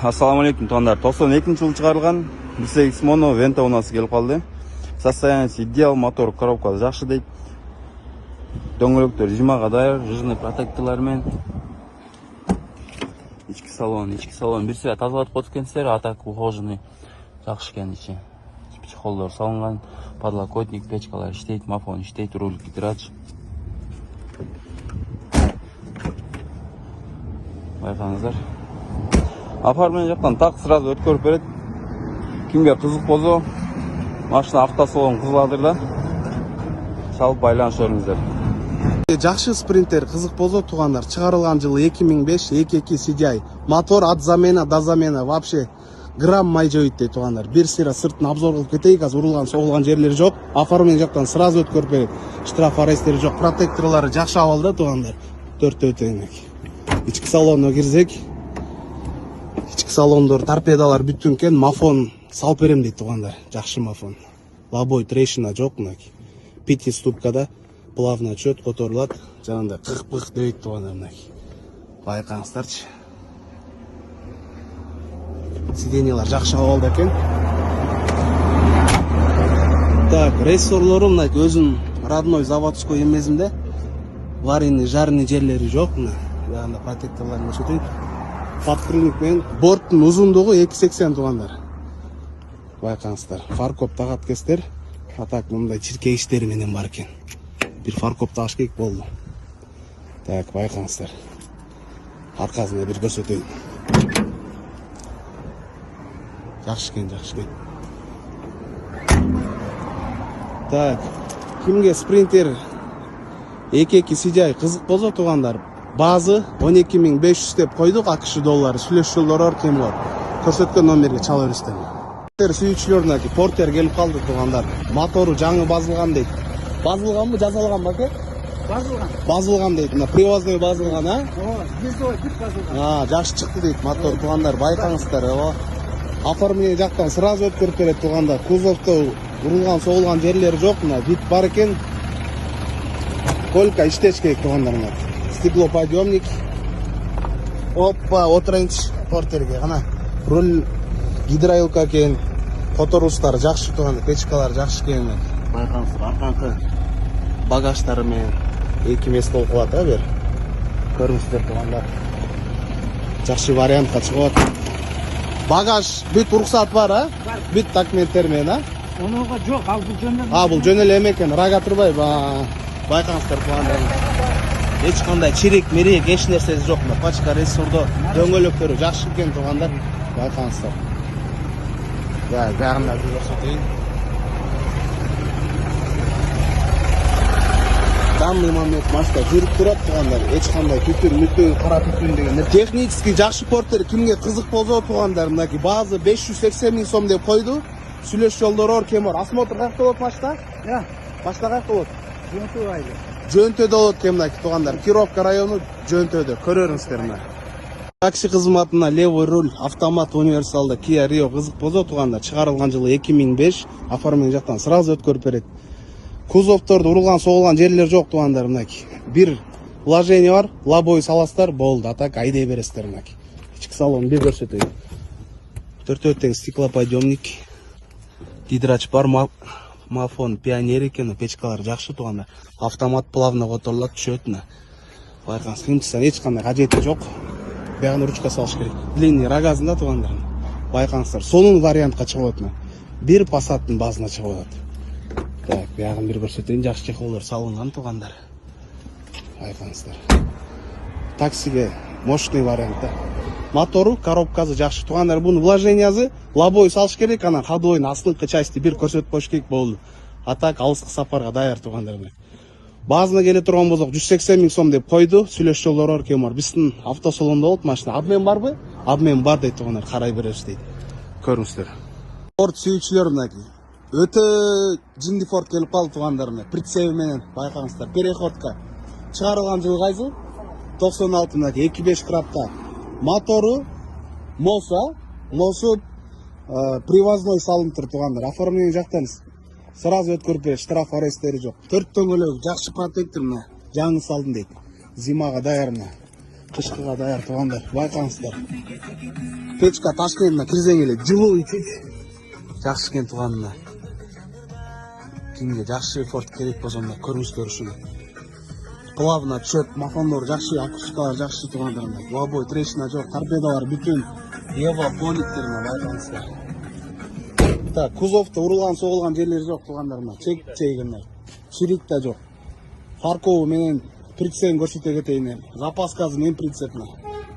Assalamu alaikum туугандар. 92-жылы чыгарылган 1.8 моно вента унасы келип калды. Состояниясы идеал, мотор, коробка жакшы дейт. Дөңгөлөктөр жимага даяр, жирный протекторлар менен. Ички салон бир сыйра тазалатып коюп экенсиздер, а так ухоженный, жакшы экен ичи. Чехолдор салынган, подлокотник, печкалар иштейт, мафон иштейт, руль гидрач. Байкаңыздар. Оформление жактан так сразу өткөрүп берет. Кимге кызык болсо, машина автосалон Кызыладырда чалып байланыша бериңиздер. Жакшы спринтер кызык болсо туугандар, чыгарылган жылы 2005 22 CDI. Мотор от замена до замена, вообще грамм май жойт дейт туугандар. Бир сыйра сыртын обзор кылып кетейик, азыр урулган, соголган жерлери жок. Оформление жактан сразу өткөрүп берет. Штраф аресттери жок, протекторлору жакшы абалда туугандар. Төрттө өтөйнөк. Ички салонуна кирсек, ички салондор, торпедалар бүтүн экен, мафон салып берем дейт туугандар. Жакшы мафон. Лобой трещина жок мынакей. 5 ступкада плавно чөт которулат, жанында кык-пык дейт туугандар мынакей. Байкаңыздарчы. Сиденьялар жакшы абалда экен. Так, рессорлору мынакей өзүнүн родной заводской эмесинде. Варийный, жарный жерлери жок мына. Ягында протекторлар көрсөтөйт. Подкрыльник менен борттун узундугу 2.80 туугандар. Байкаңыздар. Фаркоп тагат кестер. А так мындай чиркей иштери менен бар экен. Бир фаркоп тагыш керек болду. Так, байкаңыздар. Аркасына бир көрсөтөйүн. Жакшы экен. Так, кимге спринтер 2.2 CDI кызык болсо туугандар, базы 12.500 деп койдук, АКШ доллары, сүйлөш жолдору Оркемор. Көрсөткөн номерге чала бериңиздер. Сүйүүчүлөрүнө портер келип калды туугандар. Мотору жаңы базылган дейт. Базылганбы, жазалганбы аке? Базылган дейт. Мына привозной базылган, а? Визой бүт базылган. Жакшы чыкты дейт мотор туугандар, байкаңыздар. Оформление жактан сразу өткөрүп берет туугандар. Кузовто урулган, соголган жерлери жок, мына вид бар экен. Только иштеш керек туугандар мына. Стеклоподъемник. Опа, отурайынчы портерге. Кана руль гидроилка экен. Которуштар жакшы туугандар, печкалар жакшы экен. Байкаңыздар, арканкы багаждары менен 2 мест болуп калат, а бер. Көрүңүздөр туугандар. Жакшы вариантка чыгып атат. Багаж бүт уруксат бар, а? Бүт документтер менен, а? Онуга жок, ал бул жөнөм. Бул жөнөл эме экен, рага турбай, байкаңыздар туугандар. Эч кандай чирек, мерек, эч нерсеси жок. Пачка рессордо дөңгөлөктөрү жакшы экен туугандар. Байкаңыздар. Бягында бир көрсөтөйүн. Данный момент машина жүрүп турат туугандар. Эч кандай түтүн, кара түтүн деген. Технически жакшы портер кимге кызык болсо туугандар, мынакей базы 580 000 сом деп койду. Сүйлөш жолдору Оркемор. Осмотр кайякта болот машина? Машина кайякта болот? Жөнтөдө болот экен мынакей туугандар. Кировка району Жөнтөдө. Көрөрүңүздөр мына. Такси кызматына левый руль, автомат универсалда Kia Rio кызык болсо туугандар, чыгарылган жылы 2005, оформление жактан сразу өткөрүп берет. Кузовторду урулган, соголган жерлер жок туугандар мынакей. Бир вложение бар, лобой саластар болду, а так айдай бересиздер мынакей. Ички салон бир көрсөтөйүн. Төртөө тең стеклоподъемник. Гидрач бар, мафон пионер экен, печкалар жакшы туугандар. Автомат плавно которулат, түшөт мына. Байкаңыз, кымчысан эч кандай кажети жок. Бягын ручка салыш керек. Длинный рогазында туугандар. Байкаңыздар, сонун вариантка чыгып атат. Бир Passаттын базына чыгып атат. Так, бягын бир көрсөтөйүн, жакшы чехолдор салынган туугандар. Байкаңыздар. Таксиге мощный вариантта. Мотору, коробкасы жакшы туугандар. Бунун вложениясы лобой салыш керек, анан ходовойдун астыңкы части бир көрсөтүп коюш керек болду. А так алыскы сапарга даяр туугандар. Базына келе турган болсок 180 000 сом деп койду. Сүйлөш жолдору Оркемор. Биздин автосалондо болот машина. Обмен барбы? Обмен бар дейт туугандар. Карай беребиз дейт. Көрүңүздөр. Форд сүйүүчүлөр мынакей. Өтө жинди Форд келип калды туугандар. Прицеп менен байкаңыздар. Переходка. Чыгарылган жылы кайсы? 96 мынакей 2.5 крапта. Мотору Мосу привозной салынып тур туугандар. Оформление жактан сразу өткөрүп берет, штраф аресттери жок. 4 дөңгөлөк жакшы протектор мына. Жаңы салдым дейт. Зимага даяр мына. Кышкыга даяр туугандар, байкаңыздар. Печка Ташкентке кирсең эле жылуу ичет. Жакшы экен туугандар. Кимге жакшы форт керек болсо да көрүңүздөр ушуну. Плавно чөп, мафондор жакшы, акустикалар жакшы туугандар. Лобой, трещина жок, торпедалар бүтүн. Ева поликтерине байкаңыздар. Так, кузовто урулган, соголган жерлери жок туугандар. Чек чегенер. Чирик да жок. Фаркову менен прицепин көрсөтө кетейин. Запаскасы мен прицепине.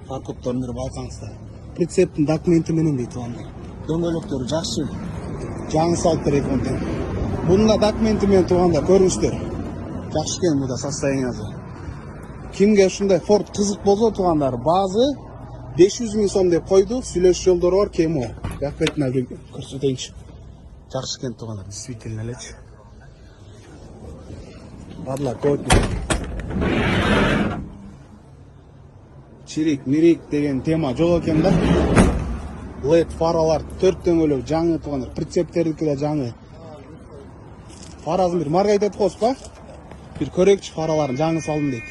Фарковторун байкаңыздар. Прицептин документи менен дейт туугандар. Дөңгөлөктөрү жакшы. Жаңы салыптыр экен. Бунда документи менен туугандар көрүңүздөр. Жакшы экен мында состояниясы. Кимге ушундай Ford кызык болсо туугандар, базы 500 000 сом деп койду. Сүйлөш жолдору бар, кемо. Жак бетине көрсөтөйүнчү. Жакшы экен туугандар, действительно элечи. Подлокотник. Чирик, мирик деген тема жок экен да. LED фаралар 4 дөңгөлөк жаңы туугандар, прицептердики да жаңы. Фарасын бир марга айтып койсузбу? Бир көрөкчү фараларын жаңы салдым дейт.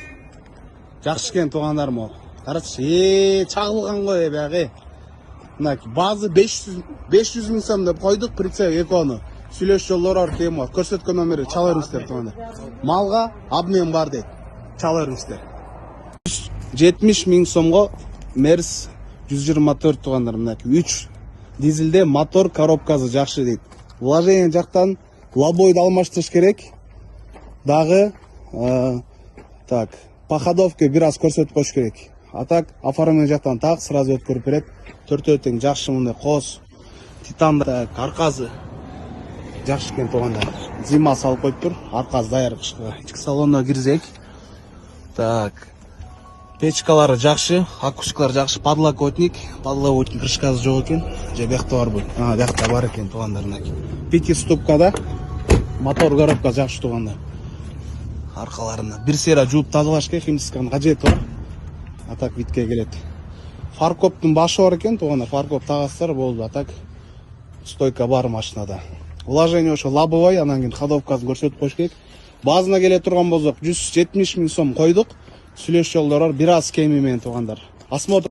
Жакшы экен туугандар могу. Карачы, чагылган го баягы. Мына базы 500 000 сом деп койдук, прицеп экону. Сүйлөш жолдору бар, тема. Көрсөткөн номери чала бериңиздер туугандар. Малга обмен бар дейт. Чала бериңиздер. 70 000 сомго Мерс 124 туугандар, мына 3 дизелде мотор коробкасы жакшы дейт. Вложение жактан лобойду алмаштырыш керек. Дагы так, по ходовке бир аз көрсөтүп коюш керек. А так, оформление жактан так сразу өткөрүп берет. Төртөө тең жакшы мындай кос, титан аркасы жакшы экен туугандар. Зима салып коюптур, аркасы даяр кышкыга. Ички салонуна кирсек. Так. Печкалары жакшы, акустикалар жакшы, подлокотник крышкасы жок экен. Же бякта барбы? Бякта бар экен туугандар. 5 ступкада мотор коробка жакшы туугандар. Аркаларына бир сера жууп тазалаш керек, химчистканын кажети бар. А так витке келет. Фаркоптун башы бар экен туугандар, фаркоп тагасыздар болду. А так стойка бар машинада. Вложение ошо лобовой, анан кийин ходовкасын көрсөтүп коюш керек. Базына келе турган болсок 170 000 сом койдук. Сүйлөш жолдору бар, бир аз кеми менен туугандар. Осмотр.